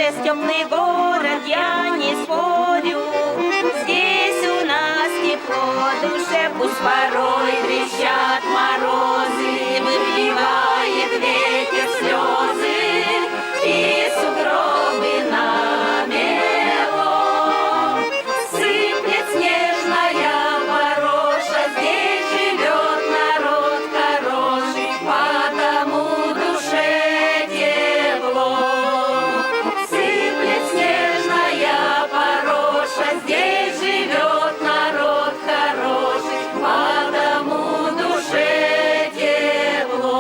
есть теплый город, я не спорю. Здесь у нас тепло, душе пусть порой трещат морозы, выливает ветер слезы и сугробы намело. Сыплет снежная пороша, здесь живет народ хороший, потому душе тепло. Сыплет снежная пороша, здесь живет народ хороший, потому душе тепло.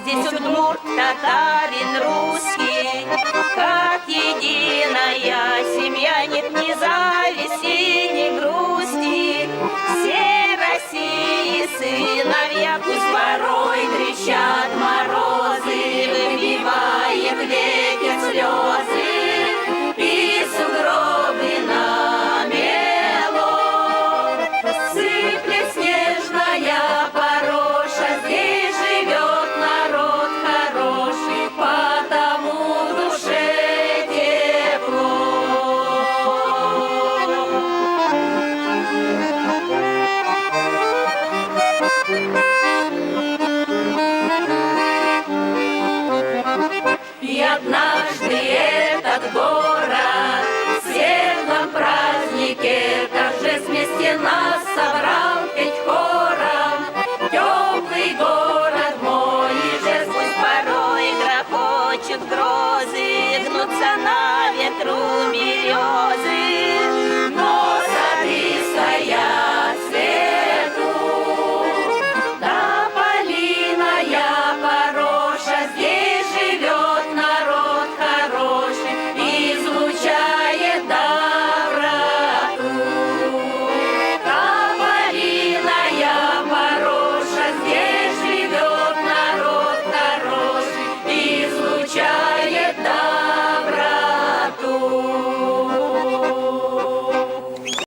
Здесь удмурт, татарин, русский, как единая семья, нет ни зависти, ни грусти. Все России сыновья, пусть порой трещат морозы, выбивает ветер слезы и сугробы намело. Сыплет снежная пороша, здесь живет народ хороший, потому душе тепло. И однажды этот город в светлом празднике торжеств вместе нас собрал петь хором. Теплый город мой, и же пусть порой грохочут грозы, гнутся на ветру березы.